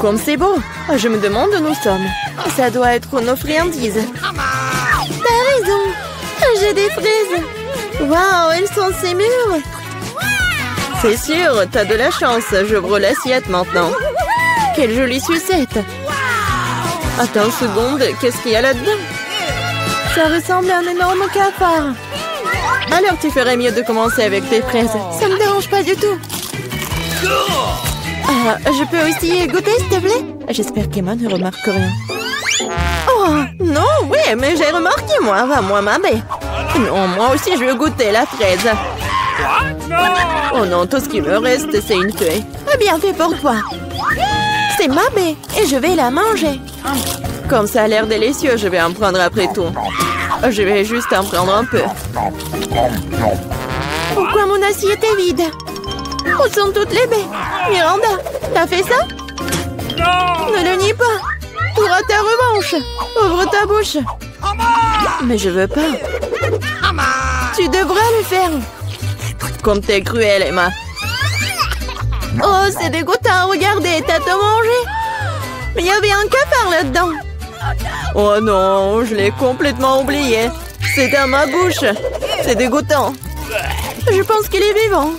Comme c'est beau. Je me demande où nous sommes. Ça doit être nos friandises. T'as raison. J'ai des fraises. Waouh, elles sont si mûres. C'est sûr, t'as de la chance. J'ouvre l'assiette maintenant. Quelle jolie sucette. Attends une seconde, qu'est-ce qu'il y a là-dedans? Ça ressemble à un énorme cafard. Alors tu ferais mieux de commencer avec tes fraises. Ça me dérange pas du tout. Ah, je peux aussi goûter, s'il te plaît? J'espère qu'Emma ne remarque rien. Oh, non, oui, mais j'ai remarqué, moi. Va, moi, ma baie. Non, moi aussi, je veux goûter la fraise. Oh non, tout ce qui me reste, c'est une feuille. Bien fait pour toi. C'est ma baie et je vais la manger. Comme ça a l'air délicieux, je vais en prendre après tout. Je vais juste en prendre un peu. Pourquoi mon assiette est vide? Où sont toutes les baies? Miranda, t'as fait ça? Ne le nie pas. Tu auras ta revanche. Ouvre ta bouche. Mais je veux pas. Tu devras le faire. Comme t'es cruelle, Emma. Oh, c'est dégoûtant. Regardez, t'as tout mangé. Mais il y avait un cafard là-dedans. Oh non, je l'ai complètement oublié. C'est dans ma bouche. C'est dégoûtant. Je pense qu'il est vivant.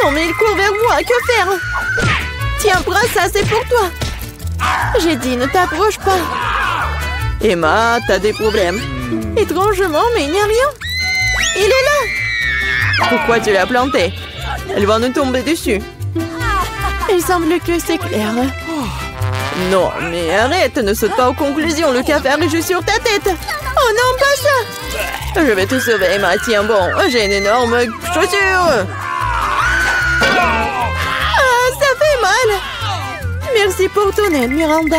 Non, mais il court vers moi. Que faire? Tiens, prends ça, c'est pour toi. J'ai dit, ne t'approche pas. Emma, t'as des problèmes. Étrangement, mais il n'y a rien. Il est là. Pourquoi tu l'as planté? Elle va nous tomber dessus. Il semble que c'est clair. Non, mais arrête, ne saute pas aux conclusions. Le cafard est juste sur ta tête. Oh non, pas ça. Je vais te sauver, Emma. Tiens, bon, j'ai une énorme chaussure. Ah, ça fait mal. Merci pour ton aide, Miranda.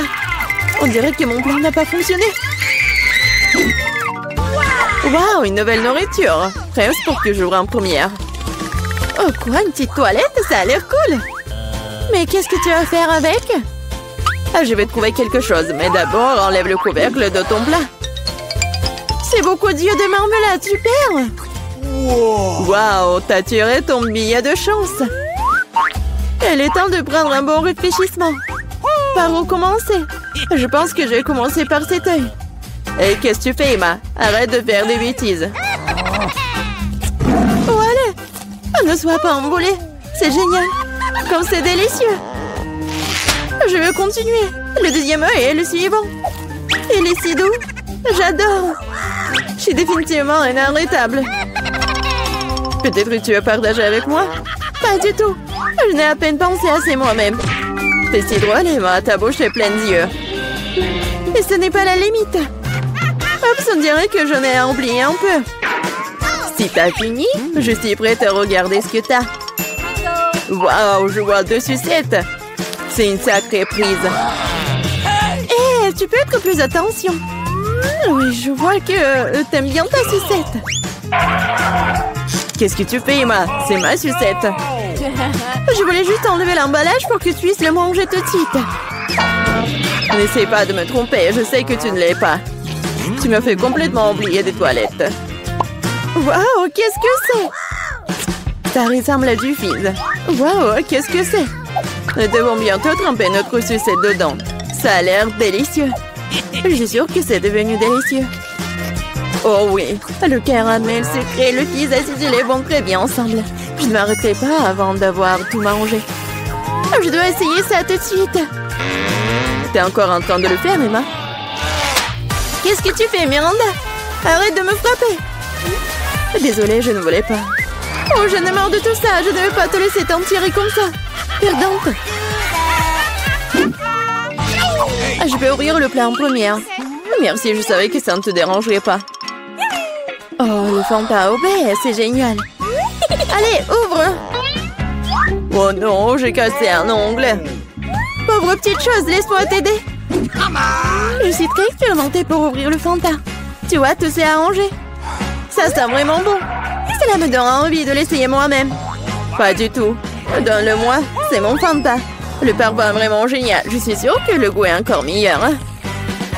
On dirait que mon plan n'a pas fonctionné. Waouh, une nouvelle nourriture. Presque pour que j'ouvre en première. Oh quoi, une petite toilette? Ça a l'air cool. Mais qu'est-ce que tu vas faire avec? Ah, je vais trouver quelque chose. Mais d'abord, enlève le couvercle de ton plat. C'est beaucoup d'yeux de marmelade, super. Waouh, t'as tiré ton billet de chance. Il est temps de prendre un bon réfléchissement. Par où commencer? Je pense que je vais commencer par cet œil. Et qu'est-ce que tu fais, Emma? Arrête de faire des bêtises. Oh, allez! Ne sois pas emballée. C'est génial. Comme c'est délicieux. Je veux continuer. Le deuxième œil est le suivant. Il est si doux. J'adore. Je suis définitivement inarrêtable. Peut-être que tu veux partager avec moi? Pas du tout. Je n'ai à peine pensé à c'est moi-même. T'es si drôle, Emma. Ta bouche est pleine d'yeux. Et ce n'est pas la limite. Oups, on dirait que j'en ai oublié un peu. Si t'as fini, je suis prête à regarder ce que t'as. Waouh, je vois 2 sucettes. C'est une sacrée prise. Hé, tu peux être plus attention. Oui, je vois que t'aimes bien ta sucette. Qu'est-ce que tu fais, Emma? C'est ma sucette. Je voulais juste enlever l'emballage pour que tu puisses le manger tout de suite. N'essaie pas de me tromper, je sais que tu ne l'es pas. Tu m'as fait complètement oublier des toilettes. Waouh, qu'est-ce que c'est? Ça ressemble à du fizz. Waouh, qu'est-ce que c'est? Nous devons bientôt tremper notre sucette dedans. Ça a l'air délicieux. Je suis sûre que c'est devenu délicieux. Oh oui, le caramel sucré et le fizz acidulé vont très bien ensemble. Je ne m'arrêterai pas avant d'avoir tout mangé. Je dois essayer ça tout de suite. T'es encore en train de le faire, Emma? Qu'est-ce que tu fais, Miranda? Arrête de me frapper. Désolée, je ne voulais pas. Oh, j'en ai marre de tout ça. Je ne veux pas te laisser t'en tirer comme ça. Perdante. Je vais ouvrir le plat en première. Merci, je savais que ça ne te dérangerait pas. Oh, le Fanta au baie, c'est génial. Allez, ouvre. Oh non, j'ai cassé un ongle. Pauvre petite chose, laisse-moi t'aider. Je suis très expérimentée pour ouvrir le Fanta. Tu vois, tout s'est arrangé. Ça sent vraiment bon. Cela me donne envie de l'essayer moi-même. Pas du tout. Donne-le-moi, c'est mon Fanta. Le parfum est vraiment génial. Je suis sûre que le goût est encore meilleur. Hein?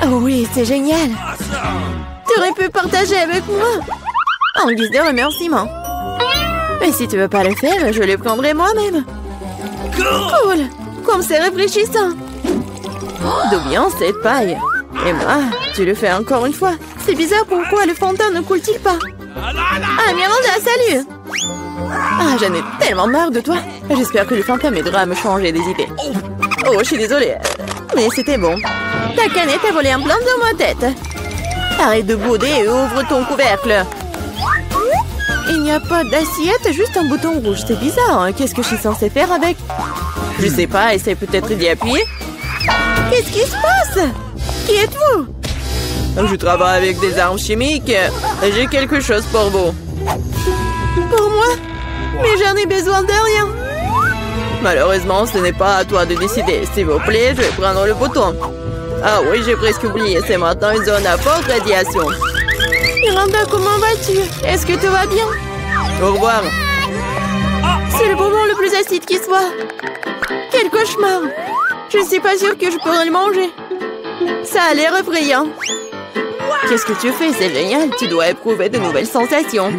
Oh oui, c'est génial. Tu aurais pu partager avec moi. En guise de remerciement. Mais si tu veux pas le faire, je le prendrai moi-même. Cool. Comme c'est rafraîchissant. D'où vient cette paille? Emma, tu le fais encore une fois. C'est bizarre, pourquoi le fond de teint ne coule-t-il pas? Ah, Miranda, salut! Ah, j'en ai tellement marre de toi. J'espère que le fantôme m'aidera à me changer des idées. Oh, je suis désolée. Mais c'était bon. Ta canette a volé un plan dans ma tête. Arrête de bouder et ouvre ton couvercle. Il n'y a pas d'assiette, juste un bouton rouge. C'est bizarre, hein? Qu'est-ce que je suis censée faire avec? Je sais pas, essaie peut-être d'y appuyer. Qu'est-ce qui se passe? Qui êtes-vous? Je travaille avec des armes chimiques. J'ai quelque chose pour vous. Pour moi? Mais j'en ai besoin de rien. Malheureusement, ce n'est pas à toi de décider. S'il vous plaît, je vais prendre le bouton. Ah oui, j'ai presque oublié. C'est maintenant une zone à forte radiation. Miranda, comment vas-tu? Est-ce que tout va bien? Au revoir. C'est le bonbon le plus acide qui soit. Quel cauchemar. Je ne suis pas sûre que je pourrais le manger. Ça a l'air effrayant. Qu'est-ce que tu fais? C'est génial. Tu dois éprouver de nouvelles sensations.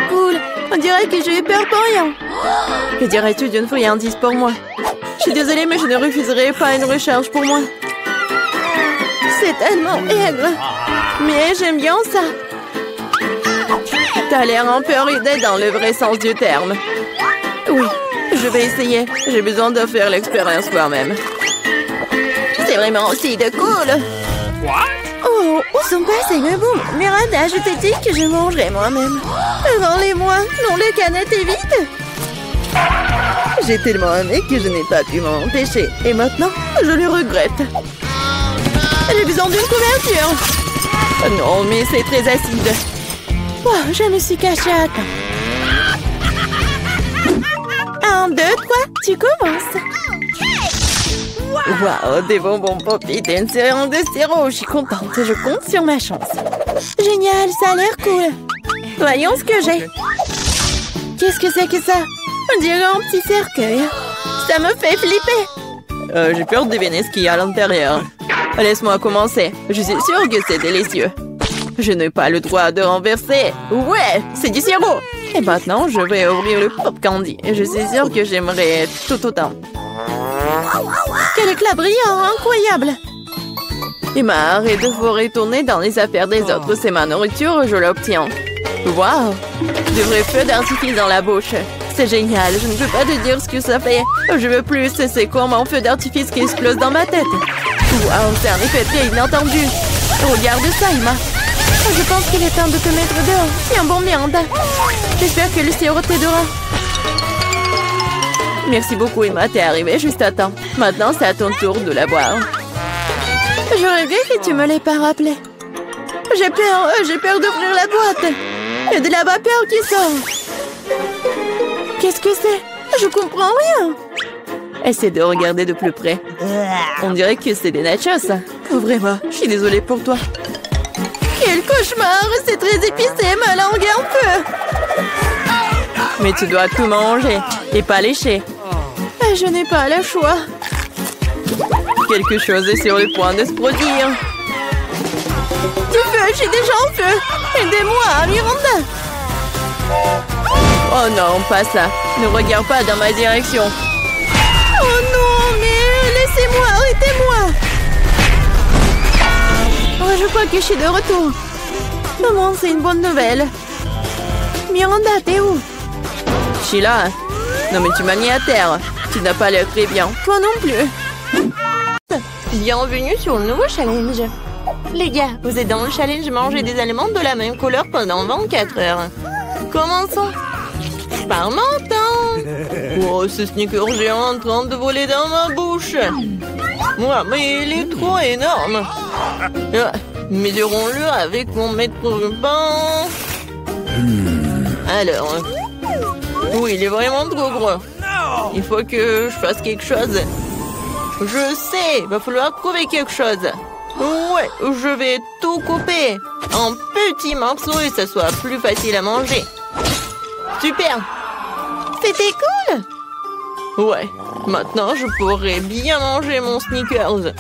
Cool. On dirait que j'ai eu peur pour rien. Que dirais-tu d'une friandise pour moi? Je suis désolée, mais je ne refuserai pas une recharge pour moi. C'est tellement aigre. Mais j'aime bien ça. T'as l'air un peu ridée dans le vrai sens du terme. Oui, je vais essayer. J'ai besoin de faire l'expérience moi-même. C'est vraiment aussi de cool. Oh, où sont passés mes bons? Miranda, je t'ai dit que je mangerais moi-même. Rends-les-moi. Non, le canette est vide. J'ai tellement aimé que je n'ai pas pu m'en empêcher. Et maintenant, je le regrette. J'ai besoin d'une couverture. Non, mais c'est très acide. Oh, je me suis cachée à temps. 1, 2, 3, tu commences. Wow, des bonbons Poppy, t'es une série de sirop. Je suis contente, je compte sur ma chance. Génial, ça a l'air cool. Voyons ce que j'ai. Qu'est-ce que c'est que ça? On dirait un petit cercueil. Ça me fait flipper. J'ai peur de deviner ce qu'il y a à l'intérieur. Laisse-moi commencer. Je suis sûre que c'est délicieux. Je n'ai pas le droit de renverser. Ouais, c'est du sirop. Et maintenant, je vais ouvrir le pop candy. Et je suis sûre que j'aimerais tout autant. Quel éclat brillant, incroyable. Emma, arrête de vous retourner dans les affaires des autres. C'est ma nourriture, je l'obtiens. Waouh, de vrais feux d'artifice dans la bouche. C'est génial, je ne peux pas te dire ce que ça fait. Je veux plus, c'est comme un feu d'artifice qui explose dans ma tête. Waouh, c'est un effet très inattendu. Regarde ça, Emma. Je pense qu'il est temps de te mettre dehors. Tiens bon, Miranda. J'espère que le sirop t'aidera. Merci beaucoup, Emma. T'es arrivée juste à temps. Maintenant, c'est à ton tour de la boire. Je regrette que tu me l'aies pas rappelé. J'ai peur d'ouvrir la boîte. Il y a de la vapeur qui sort. Qu'est-ce que c'est? Je comprends rien. Essaie de regarder de plus près. On dirait que c'est des nachos. Ouvrez-moi. Je suis désolée pour toi. Quel cauchemar! C'est très épicé, ma langue est en feu. Mais tu dois tout manger et pas lécher. Je n'ai pas le choix. Quelque chose est sur le point de se produire. Du feu, je suis déjà en feu. Aidez-moi, Miranda. Oh non, pas ça. Ne regarde pas dans ma direction. Oh non, mais laissez-moi, arrêtez-moi. Oh, je crois que je suis de retour. Maman, c'est une bonne nouvelle. Miranda, t'es où? Je suis là. Non, mais tu m'as mis à terre. Tu n'as pas l'air très bien. Toi non plus. Bienvenue sur le nouveau challenge. Les gars, vous êtes dans le challenge manger des aliments de la même couleur pendant 24 heures. Commençons. Par mon temps. Oh, ce sneaker géant en train de voler dans ma bouche. Ouais, mais il est trop énorme. Mesurons-le avec mon mètre ruban. Alors, oui, il est vraiment trop gros. Il faut que je fasse quelque chose. Je sais, il va falloir trouver quelque chose. Ouais, je vais tout couper en petits morceaux et ça soit plus facile à manger. Super. C'était cool. Ouais, maintenant je pourrais bien manger mon Snickers.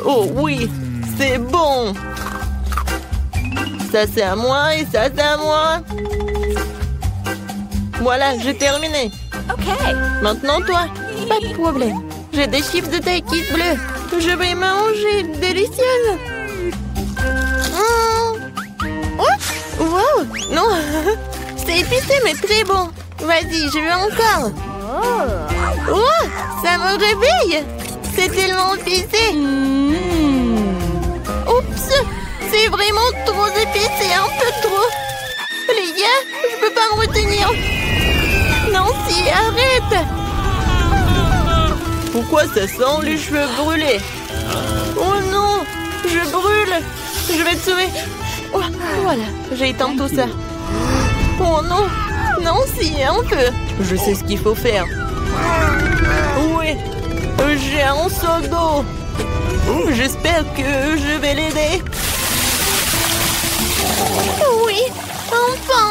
Oh oui, c'est bon. Ça c'est à moi et ça c'est à moi. Voilà, j'ai terminé. OK. Maintenant, toi. Pas de problème. J'ai des chips de taille bleue. Je vais manger. Délicieuse. Oh, wow. Non. C'est épicé, mais très bon. Vas-y, je veux encore. Oh, ça me réveille. C'est tellement épicé. Oups, c'est vraiment trop épicé, un peu trop. Les gars, je peux pas me retenir. Nancy, arrête. Pourquoi ça sent les cheveux brûlés? Oh non, je brûle. Je vais te sauver. Oh, voilà, j'ai éteint tout ça. Oh non, Nancy, un peu. Je sais ce qu'il faut faire. Oui, j'ai un seau d'eau. J'espère que je vais l'aider. Oui, enfin.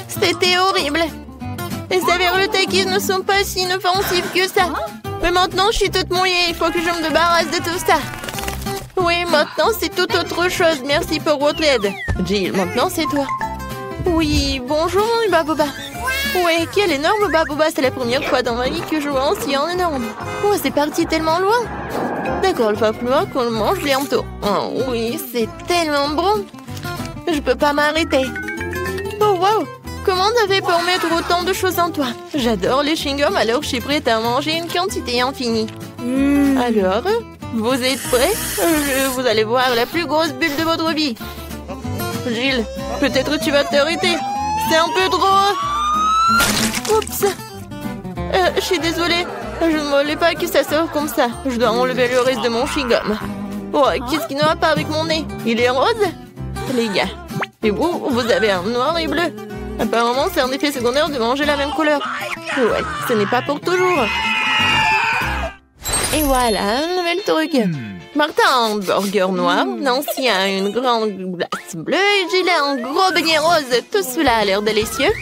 C'était horrible. Les saveurs de Takis ne sont pas si inoffensives que ça. Mais maintenant, je suis toute mouillée. Il faut que je me débarrasse de tout ça. Oui, maintenant, c'est tout autre chose. Merci pour votre aide. Jill, maintenant, c'est toi. Oui, bonjour, mon Baboba. Ouais, quel énorme Baboba. C'est la première fois dans ma vie que je vois un si énorme. Oh, c'est parti tellement loin. D'accord, il va falloir qu'on le mange bientôt. Oh oui, c'est tellement bon. Je peux pas m'arrêter. Oh, wow. Comment t'avais pour mettre autant de choses en toi? J'adore les chewing-gums, alors je suis prête à manger une quantité infinie. Alors, vous êtes prêts? Vous allez voir la plus grosse bulle de votre vie. Jill, peut-être tu vas t'arrêter. C'est un peu trop... Oups. Je suis désolée. Je ne voulais pas que ça sorte comme ça. Je dois enlever le reste de mon chewing-gum. Oh, qu'est-ce qui ne va pas avec mon nez? Il est rose? Les gars. Et vous avez un noir et bleu. Apparemment, c'est un effet secondaire de manger la même couleur. Ouais, ce n'est pas pour toujours. Et voilà, un nouvel truc. Martin a un burger noir, Nancy a une grande glace bleue et Jill a un gros beignet rose. Tout cela a l'air délicieux.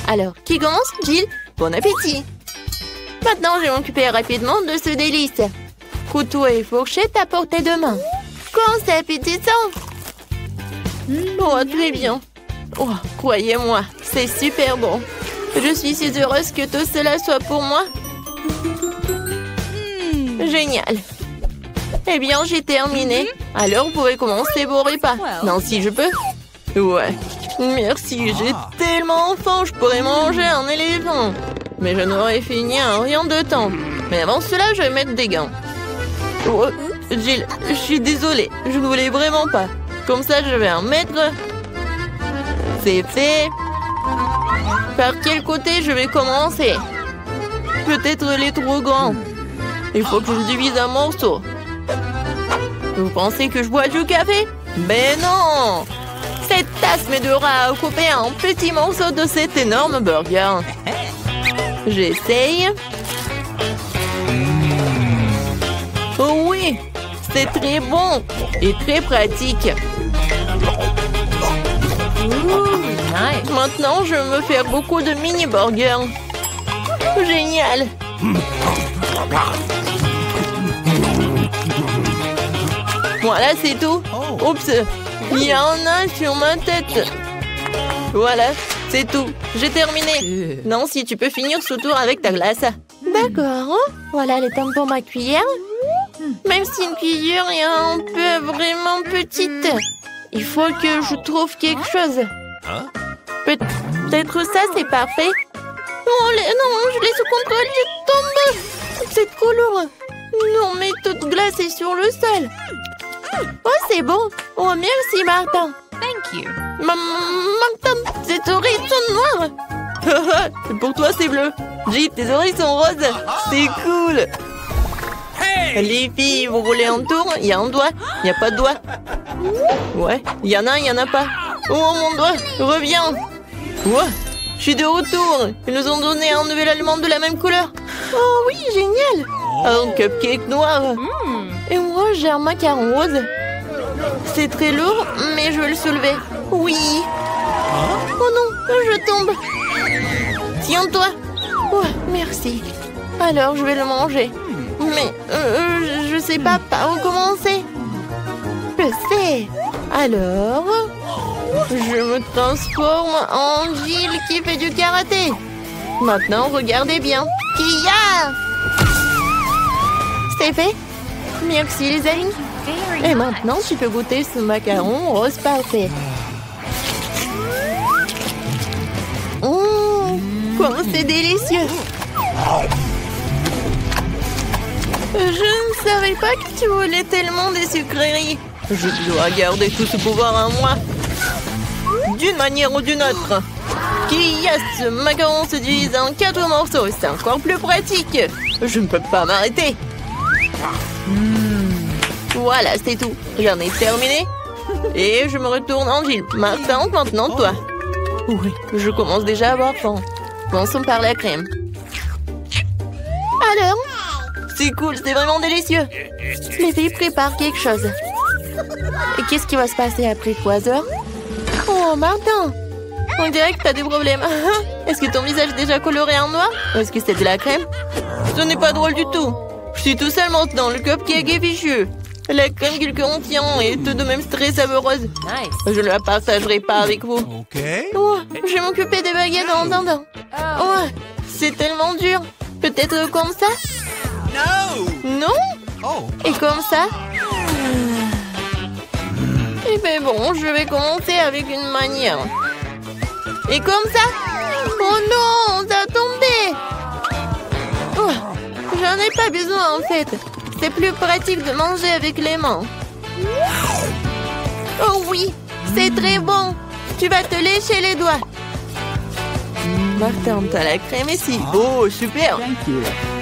Alors, qui commence? Jill, bon appétit. Maintenant, je vais m'occuper rapidement de ce délice. Couteau et fourchette à portée de main. Quand c'est appétissant. Oh, très bien. Oh, croyez-moi, c'est super bon. Je suis si heureuse que tout cela soit pour moi. Génial. Eh bien, j'ai terminé. Alors, vous pouvez commencer vos repas. Non, si je peux. Ouais. Merci, j'ai tellement faim, je pourrais manger un éléphant. Mais je n'aurais fini en rien de temps. Mais avant cela, je vais mettre des gants. Oh, Jill, je suis désolée, je ne voulais vraiment pas. Comme ça, je vais en mettre. C'est fait. Par quel côté je vais commencer? Peut-être les trop grands. Il faut que je divise un morceau. Vous pensez que je bois du café? Ben non! Cette tasse m'aidera à couper un petit morceau de cet énorme burger. J'essaye. Oh oui! C'est très bon et très pratique. Nice. Maintenant, je vais me faire beaucoup de mini-burgers. Génial! Voilà, c'est tout. Oups, il y en a sur ma tête. Voilà, c'est tout. J'ai terminé. Non, si tu peux finir ce tour avec ta glace. D'accord. Voilà les temps pour ma cuillère. Même si une cuillère est un peu vraiment petite, il faut que je trouve quelque chose. Peut-être ça, c'est parfait. Oh, non, je laisse au contrôle, je tombe. C'est trop lourd. Non, mais toute glace est sur le sol. Oh, c'est bon. Oh, merci, Martin. Thank you. Martin, tes oreilles sont noires. Pour toi, c'est bleu. J, tes oreilles sont roses. C'est cool. Les filles, vous voulez un tour? Il y a un doigt. Il n'y a pas de doigt. Ouais, il y en a, il n'y en a pas. Oh, mon doigt, reviens. Ouais, je suis de retour. Ils nous ont donné un nouvel aliment de la même couleur. Oh oui, génial. Un cupcake noir. Et moi, j'ai un macaron rose. C'est très lourd, mais je vais le soulever. Oui. Oh non, je tombe. Tiens-toi. Ouais, merci. Alors, je vais le manger. Mais je sais pas par où commencer. Je sais. Alors... Je me transforme en Jill qui fait du karaté. Maintenant, regardez bien. Kia! C'est fait. Merci les amis. Et maintenant, tu peux goûter ce macaron rose parfait. Comment c'est délicieux! Je ne savais pas que tu voulais tellement des sucreries. Je dois garder tout ce pouvoir en moi. D'une manière ou d'une autre. Qui a ce macaron se divise en 4 morceaux. C'est encore plus pratique. Je ne peux pas m'arrêter. Voilà, c'est tout. J'en ai terminé. Et je me retourne en Jill. Maintenant, toi. Oui, je commence déjà à avoir faim. Commençons par la crème. Alors? C'est cool, c'est vraiment délicieux. Les filles préparent quelque chose. Et qu'est-ce qui va se passer après 3 heures? Oh, Martin! On dirait que t'as des problèmes. Est-ce que ton visage est déjà coloré en noir? Ou est-ce que c'est de la crème? Ce n'est pas drôle du tout. Je suis tout seul maintenant, le cupcake est fichu. La crème qu'il contient est tout de même très savoureuse. Nice. Je ne la partagerai pas avec vous. Oh, je vais m'occuper des baguettes en attendant. Oh, c'est tellement dur. Peut-être comme ça? Non? Et comme ça? Eh bien bon, je vais commencer avec une manière. Et comme ça? Oh non, ça a tombé. Oh, j'en ai pas besoin en fait. C'est plus pratique de manger avec les mains. Oh oui, c'est très bon. Tu vas te lécher les doigts. Martin, t'as la crème ici. Oh, super.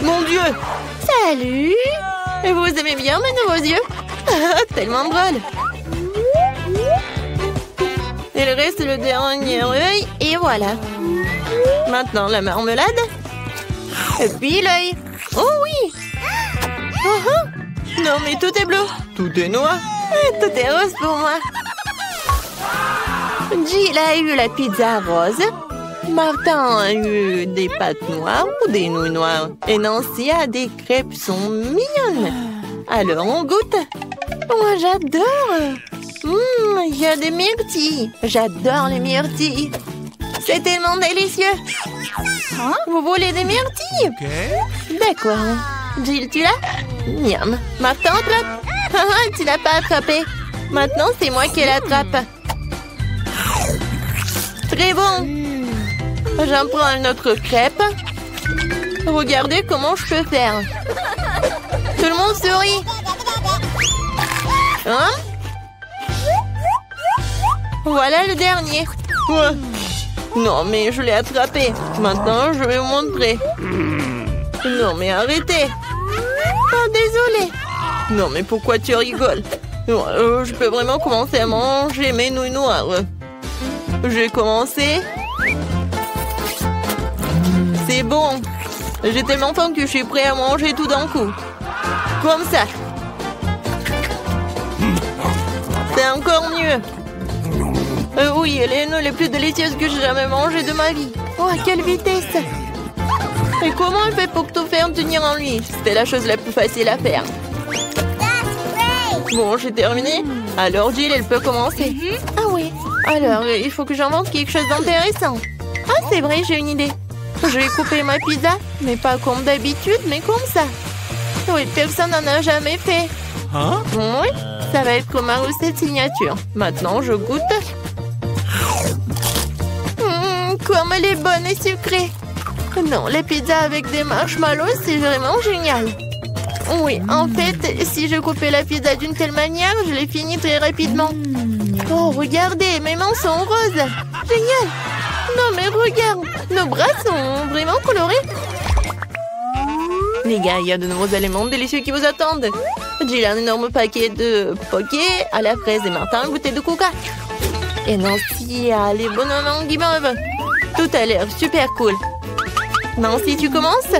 Mon Dieu. Salut. Et vous aimez bien mes nouveaux yeux? Tellement drôle. Il reste le dernier œil et voilà. Maintenant la marmelade. Et puis l'œil. Oh oui. Non mais tout est bleu. Tout est noir. Tout est rose pour moi. Jill a eu la pizza rose. Martin a eu des pâtes noires ou des nouilles noires. Et Nancy a des crêpes sont mignonnes. Alors on goûte. Moi j'adore. Il y a des myrtilles. J'adore les myrtilles. C'est tellement délicieux. Vous voulez des myrtilles? D'accord. Jill, tu l'as? Miam. Martin, attrape. Tu l'as pas attrapé. Maintenant, c'est moi qui l'attrape. Très bon. J'en prends une autre crêpe. Regardez comment je peux faire. Tout le monde sourit. Hein? Voilà le dernier. Ouais. Non, mais je l'ai attrapé. Maintenant, je vais vous montrer. Non, mais arrêtez. Oh, désolé. Non, mais pourquoi tu rigoles? Je peux vraiment commencer à manger mes nouilles noires. J'ai commencé. C'est bon. J'ai tellement faim que je suis prêt à manger tout d'un coup. Comme ça. C'est encore mieux. Oui, les nouilles les plus délicieuses que j'ai jamais mangées de ma vie. Oh, quelle vitesse! Et comment elle fait pour tout faire tenir en lui? C'était la chose la plus facile à faire. Bon, j'ai terminé. Alors Jill, elle peut commencer. Ah oui. Alors, il faut que j'invente quelque chose d'intéressant. Ah, c'est vrai, j'ai une idée. Je vais couper ma pizza, mais pas comme d'habitude, mais comme ça. Oui, personne n'en a jamais fait. Oui, ça va être ma recette signature. Maintenant, je goûte. Comme elle est bonne et sucrée. Non, les pizzas avec des marshmallows, c'est vraiment génial. Oui, en fait, si je coupais la pizza d'une telle manière, je l'ai fini très rapidement. Oh, regardez, mes mains sont roses. Génial. Non, mais regarde, nos bras sont vraiment colorés. Les gars, il y a de nouveaux éléments délicieux qui vous attendent. J'ai un énorme paquet de poké à la fraise et Martin une bouteille de coca. Et Nancy a les bonhommes en guimauve. Tout a l'air super cool. Nancy, tu commences?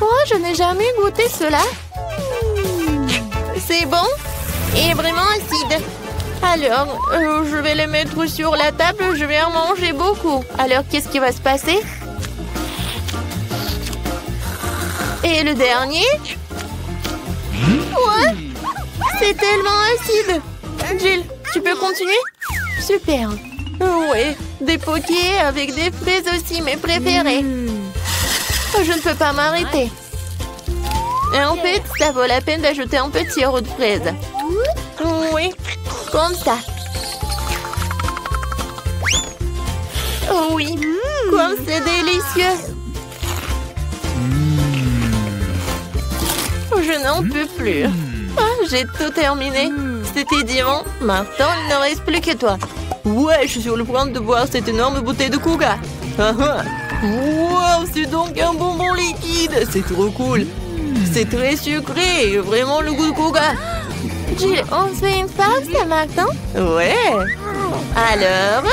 Oh, je n'ai jamais goûté cela. C'est bon et vraiment acide. Alors, je vais les mettre sur la table. Je vais en manger beaucoup. Alors, qu'est-ce qui va se passer? Et le dernier? Ouais, c'est tellement acide. Jill, tu peux continuer? Super. Oui, des pokés avec des fraises aussi, mes préférés. Je ne peux pas m'arrêter. Et en fait, ça vaut la peine d'ajouter un petit sirop de fraise. Oui, comme ça. Oh oui, comme c'est délicieux. Je n'en peux plus. Ah, j'ai tout terminé. C'était diamant. Maintenant, il ne reste plus que toi. Ouais, je suis sur le point de boire cette énorme bouteille de coca. Wow, c'est donc un bonbon liquide. C'est trop cool. C'est très sucré. Vraiment le goût de coca. Jill, on se fait une pause maintenant? Ouais. Alors?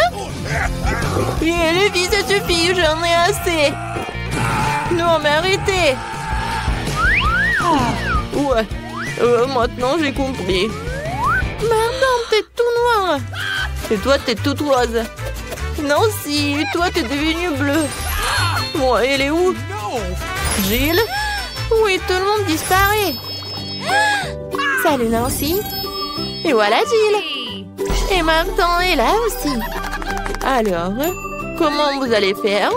Et les filles, ça suffit. J'en ai assez. Non, mais arrêtez. Ouais. Maintenant, j'ai compris. Maintenant, t'es tout noir. Et toi, t'es toute rose. Non, si. Toi, t'es devenue bleue. Bon, elle est où? Jill? Oui, tout le monde disparaît. Salut, Nancy. Et voilà, Jill. Et Martin est là aussi. Alors, comment vous allez faire?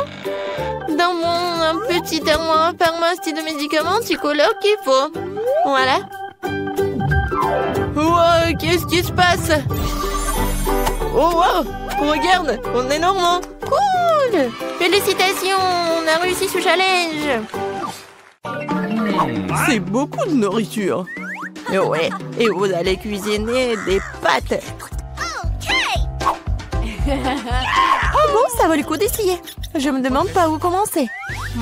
Dans mon petit armoire pharmacie de médicaments, tu colores qu'il faut. Voilà. Wow, qu'est-ce qui se passe? Oh wow, regarde, on est normand. Cool. Félicitations, on a réussi ce challenge. C'est beaucoup de nourriture. Ouais, et vous allez cuisiner des pâtes. Oh bon, ça vaut le coup d'essayer. Je me demande par où commencer.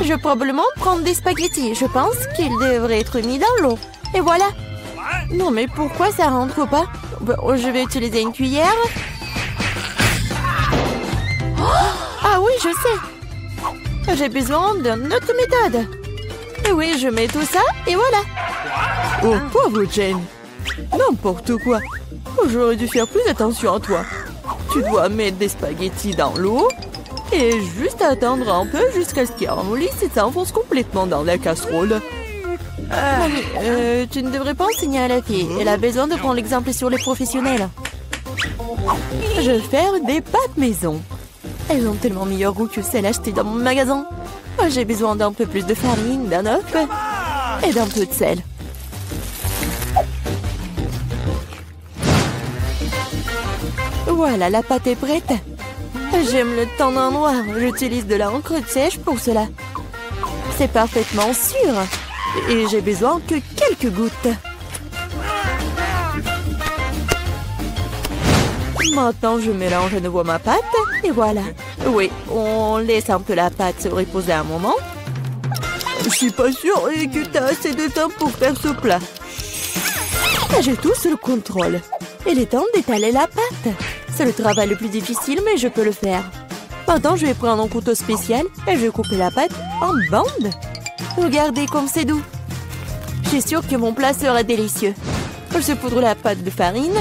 Je vais probablement prendre des spaghettis. Je pense qu'ils devraient être mis dans l'eau. Et voilà. Non, mais pourquoi ça rentre pas? Je vais utiliser une cuillère. Ah oui, je sais. J'ai besoin d'une autre méthode. Et oui, je mets tout ça et voilà. Oh, pauvre Jane. N'importe quoi. J'aurais dû faire plus attention à toi. Tu dois mettre des spaghettis dans l'eau et juste attendre un peu jusqu'à ce qu'ils ramollissent et s'enfoncent complètement dans la casserole. Tu ne devrais pas enseigner à la fille. Elle a besoin de prendre l'exemple sur les professionnels. Je vais faire des pâtes maison. Elles ont tellement meilleur goût que celles achetées dans mon magasin. J'ai besoin d'un peu plus de farine, d'un œuf et d'un peu de sel. Voilà, la pâte est prête. J'aime le teint d'un noir. J'utilise de l'encre sèche pour cela. C'est parfaitement sûr. Et j'ai besoin que quelques gouttes. Maintenant, je mélange à nouveau ma pâte. Et voilà. Oui, on laisse un peu la pâte se reposer un moment. Je suis pas sûre que tu as assez de temps pour faire ce plat. J'ai tout sous le contrôle. Il est temps d'étaler la pâte. C'est le travail le plus difficile, mais je peux le faire. Maintenant, je vais prendre un couteau spécial et je vais couper la pâte en bandes. Regardez comme c'est doux. Je suis sûre que mon plat sera délicieux. Je saupoudre la pâte de farine.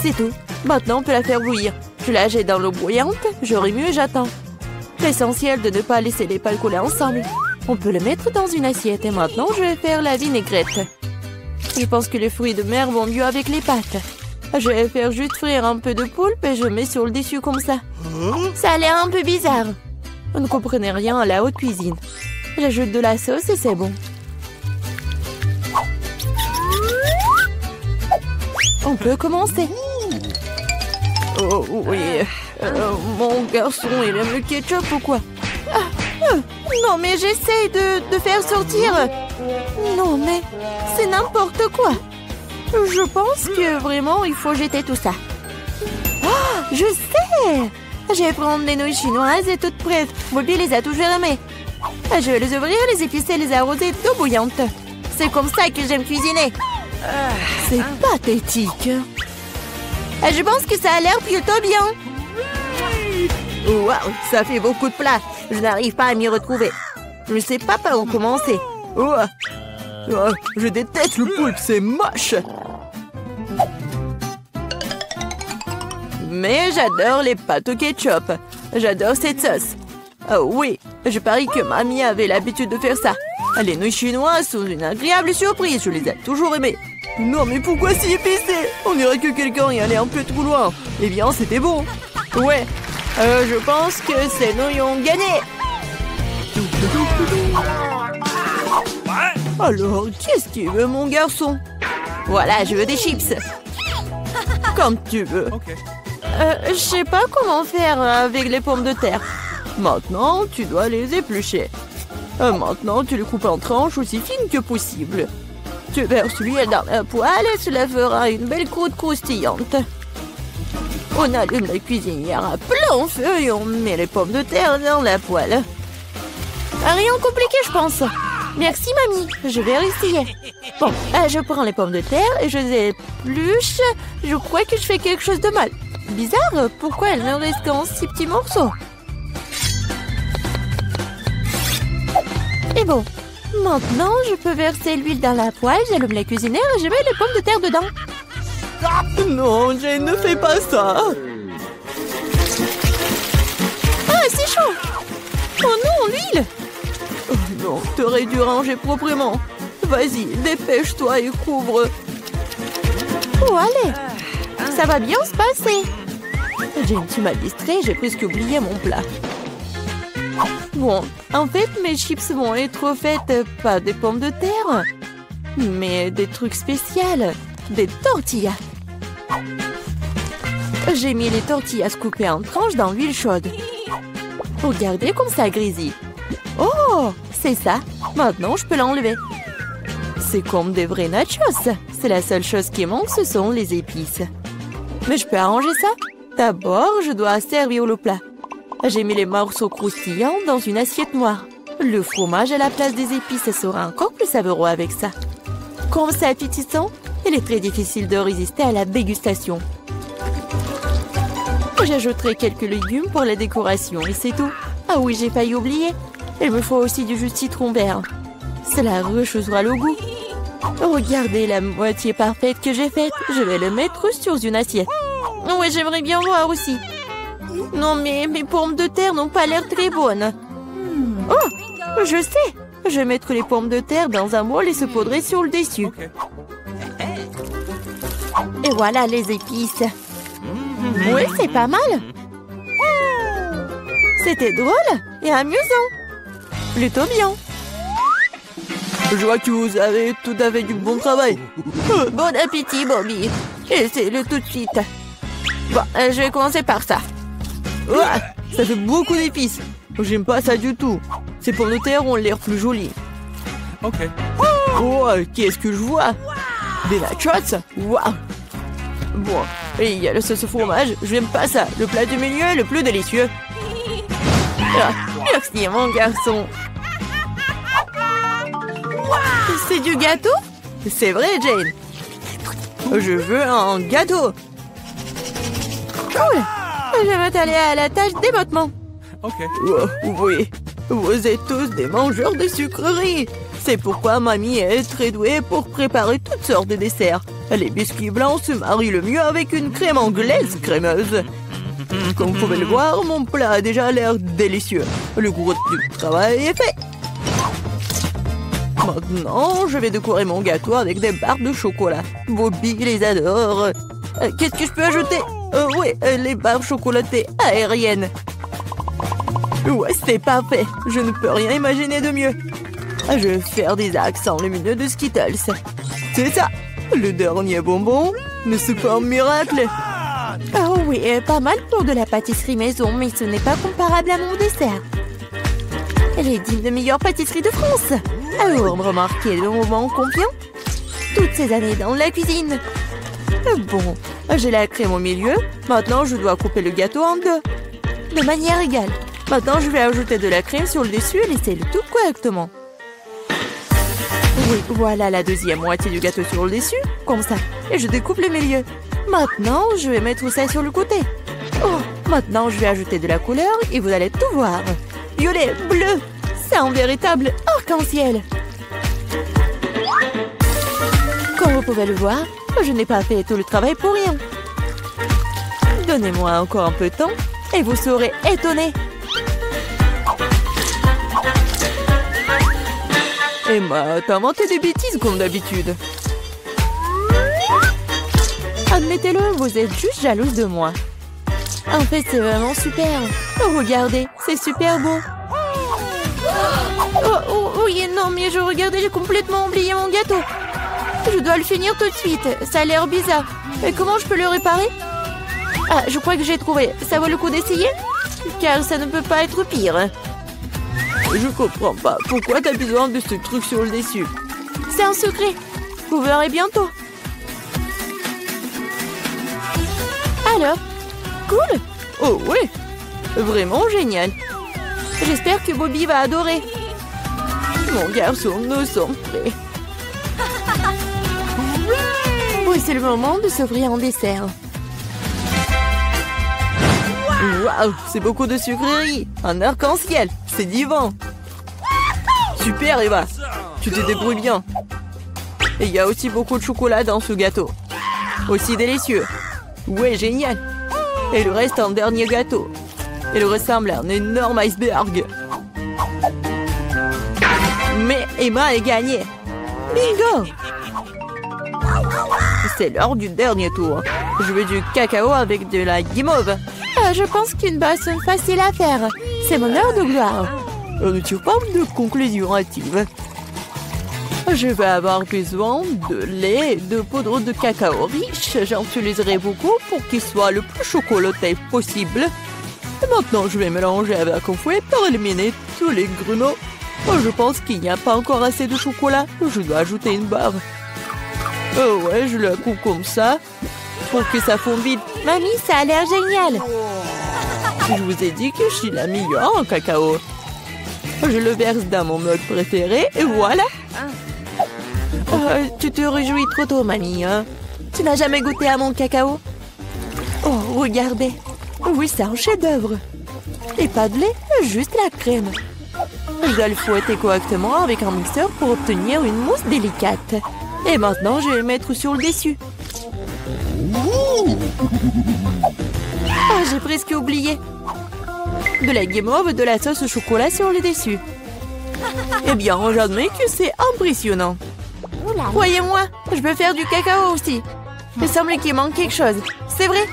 C'est tout. Maintenant, on peut la faire bouillir. Je la jette dans l'eau bouillante, je remue et j'attends. L'essentiel de ne pas laisser les pâtes coller ensemble. On peut le mettre dans une assiette et maintenant, je vais faire la vinaigrette. Je pense que les fruits de mer vont mieux avec les pâtes. Je vais faire juste frire un peu de poulpe et je mets sur le dessus comme ça. Ça a l'air un peu bizarre. Vous ne comprenez rien à la haute cuisine. J'ajoute de la sauce et c'est bon. On peut commencer. Oh oui. Mon garçon, il aime le ketchup ou quoi? Non, mais j'essaye de faire sortir. Non, mais c'est n'importe quoi. Je pense que vraiment, il faut jeter tout ça. Oh, je sais. Je vais prendre les nouilles chinoises et toutes prêtes. Bobby les a toujours aimées. Je vais les ouvrir, les épicer et les arroser d'eau bouillante. C'est comme ça que j'aime cuisiner. C'est pathétique. Je pense que ça a l'air plutôt bien. Waouh, ça fait beaucoup de plats. Je n'arrive pas à m'y retrouver. Je ne sais pas par où commencer. Je déteste le poulpe, c'est moche. Mais j'adore les pâtes au ketchup. J'adore cette sauce. Oh oui, je parie que mamie avait l'habitude de faire ça. Les nouilles chinoises sont une agréable surprise, je les ai toujours aimées. Non mais pourquoi si épicé? On dirait que quelqu'un y allait un peu trop loin. Eh bien, c'était bon. Ouais, je pense que c'est nous qui avons gagné. Alors, qu'est-ce que tu veux, mon garçon? Voilà, je veux des chips. Comme tu veux. Je sais pas comment faire avec les pommes de terre. Maintenant, tu dois les éplucher. Maintenant, tu les coupes en tranches aussi fines que possible. Tu verses l'huile dans la poêle et cela fera une belle croûte croustillante. On allume la cuisinière à plein feu et on met les pommes de terre dans la poêle. Rien de compliqué, je pense. Merci, mamie. Je vais essayer. Bon, je prends les pommes de terre et je les épluche. Je crois que je fais quelque chose de mal. Bizarre, pourquoi elles ne restent qu'en 6 petits morceaux? Et bon, maintenant, je peux verser l'huile dans la poêle, j'allume la cuisinière et je mets les pommes de terre dedans. Non, Jane, ne fais pas ça. Ah, c'est chaud. Oh non, l'huile. Oh non, t'aurais dû ranger proprement. Vas-y, dépêche-toi et couvre. Oh, allez. Ça va bien se passer. Jane, tu m'as distrait, j'ai presque oublié mon plat. Bon, en fait, mes chips vont être faites pas des pommes de terre, mais des trucs spéciaux, des tortillas. J'ai mis les tortillas coupées en tranches dans l'huile chaude. Regardez comme ça grésille. Oh, c'est ça. Maintenant, je peux l'enlever. C'est comme des vrais nachos. C'est la seule chose qui manque, ce sont les épices. Mais je peux arranger ça. D'abord, je dois servir le plat. J'ai mis les morceaux croustillants dans une assiette noire. Le fromage à la place des épices sera encore plus savoureux avec ça. Comme c'est appétissant, il est très difficile de résister à la dégustation. J'ajouterai quelques légumes pour la décoration et c'est tout. Ah oui, j'ai failli oublier. Il me faut aussi du jus de citron vert. Cela rechauffera le goût. Regardez la moitié parfaite que j'ai faite. Je vais le mettre sur une assiette. Oui, j'aimerais bien voir aussi. Non, mais mes pommes de terre n'ont pas l'air très bonnes. Oh, je sais. Je vais mettre les pommes de terre dans un bol et saupoudrer sur le dessus. Et voilà les épices. Oui, c'est pas mal. C'était drôle et amusant. Plutôt bien. Je vois que vous avez tout à fait du bon travail. Bon appétit, Bobby. Essaye-le tout de suite. Bon, je vais commencer par ça. Ouais, ça fait beaucoup d'épices. J'aime pas ça du tout. Ces pommes de terre ont l'air plus jolies. Ok. Oh, qu'est-ce que je vois? Des nachos? Waouh. Bon, et il y a le sauce au fromage. J'aime pas ça. Le plat du milieu est le plus délicieux. Ah, merci, mon garçon. C'est du gâteau? C'est vrai, Jane. Je veux un gâteau. Cool. Je vais m'atteler à la tâche dès maintenant. Ok. Oh, oui, vous êtes tous des mangeurs de sucreries. C'est pourquoi mamie est très douée pour préparer toutes sortes de desserts. Les biscuits blancs se marient le mieux avec une crème anglaise crémeuse. Comme vous pouvez le voir, mon plat a déjà l'air délicieux. Le gros du travail est fait. Maintenant, je vais décorer mon gâteau avec des barres de chocolat. Bobby les adore. Qu'est-ce que je peux ajouter? Oui, les barres chocolatées aériennes. Ouais, c'est parfait. Je ne peux rien imaginer de mieux. Je vais faire des accents lumineux de Skittles. C'est ça. Le dernier bonbon, mais c'est pas un miracle. Oh oui, pas mal pour de la pâtisserie maison, mais ce n'est pas comparable à mon dessert. Elle est digne de meilleure pâtisserie de France. Alors, remarquez le moment confiant? Toutes ces années dans la cuisine. Bon, j'ai la crème au milieu. Maintenant, je dois couper le gâteau en deux. De manière égale. Maintenant, je vais ajouter de la crème sur le dessus et laisser le tout correctement. Oui, voilà la deuxième moitié du gâteau sur le dessus, comme ça. Et je découpe le milieu. Maintenant, je vais mettre ça sur le côté. Oh, maintenant, je vais ajouter de la couleur et vous allez tout voir. Violet, bleu, c'est un véritable arc-en-ciel. Comme vous pouvez le voir, je n'ai pas fait tout le travail pour rien. Donnez-moi encore un peu de temps et vous serez étonnés. Emma, t'as inventé des bêtises comme d'habitude. Admettez-le, vous êtes juste jalouse de moi. En fait, c'est vraiment super. Oh, regardez, c'est super beau. Oh, oui, non, mais regardez, j'ai complètement oublié mon gâteau. Je dois le finir tout de suite. Ça a l'air bizarre. Mais comment je peux le réparer? Ah, je crois que j'ai trouvé. Ça vaut le coup d'essayer? Car ça ne peut pas être pire. Je comprends pas. Pourquoi t'as besoin de ce truc sur le dessus? C'est un secret. Vous verrez bientôt. Alors, cool? Oh ouais, vraiment génial. J'espère que Bobby va adorer. Mon garçon, nous sommes prêts. Oui, c'est le moment de s'offrir un dessert. Waouh, c'est beaucoup de sucreries. Un arc-en-ciel, c'est divin. Super Eva, tu te débrouilles bien. Et il y a aussi beaucoup de chocolat dans ce gâteau. Aussi délicieux. Ouais, génial. Et il reste un dernier gâteau. Il ressemble à un énorme iceberg. Mais Emma a gagné. Bingo! C'est l'heure du dernier tour. Je veux du cacao avec de la guimauve. Je pense qu'une boisson facile à faire. C'est mon heure de gloire. Tu parles de conclusion hâtive. Je vais avoir besoin de lait et de poudre de cacao riche. J'en utiliserai beaucoup pour qu'il soit le plus chocolaté possible. Et maintenant, je vais mélanger avec un fouet pour éliminer tous les grumeaux. Je pense qu'il n'y a pas encore assez de chocolat. Je dois ajouter une barre. Oh ouais, je la coupe comme ça pour que ça fonde vite. Mamie, ça a l'air génial. Je vous ai dit que je suis la meilleure en cacao. Je le verse dans mon mug préféré et voilà. Tu te réjouis trop tôt, mamie. Hein? Tu n'as jamais goûté à mon cacao? Oh, regardez. Oui, c'est un chef-d'œuvre. Et pas de lait, juste la crème. Je dois le fouetter correctement avec un mixeur pour obtenir une mousse délicate. Et maintenant, je vais le mettre sur le dessus. Ah, j'ai presque oublié. De la guimauve, de la sauce au chocolat sur le dessus. Eh bien, j'admets que c'est impressionnant. Croyez-moi, je peux faire du cacao aussi. Il semble qu'il manque quelque chose. C'est vrai,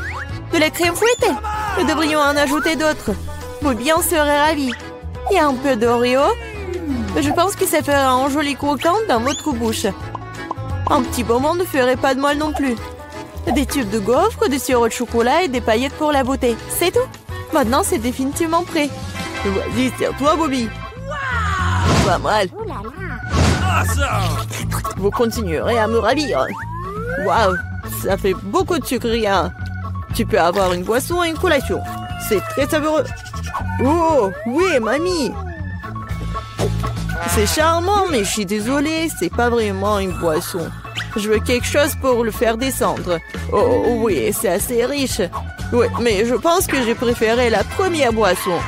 de la crème fouettée. Nous devrions en ajouter d'autres. Bobby en serait ravi. Et un peu d'Oreo. Je pense que ça fera un joli croquant dans votre bouche. Un petit bonbon ne ferait pas de mal non plus. Des tubes de gaufres, du sirop de chocolat et des paillettes pour la beauté. C'est tout. Maintenant, c'est définitivement prêt. Vas-y, c'est à toi, Bobby. Pas mal. Vous continuerez à me ravir. Waouh, ça fait beaucoup de sucre, rien. Tu peux avoir une boisson et une collation. C'est très savoureux. Oh, oui, mamie. C'est charmant, mais je suis désolée, c'est pas vraiment une boisson. Je veux quelque chose pour le faire descendre. Oh, oui, c'est assez riche. Oui, mais je pense que j'ai préféré la première boisson.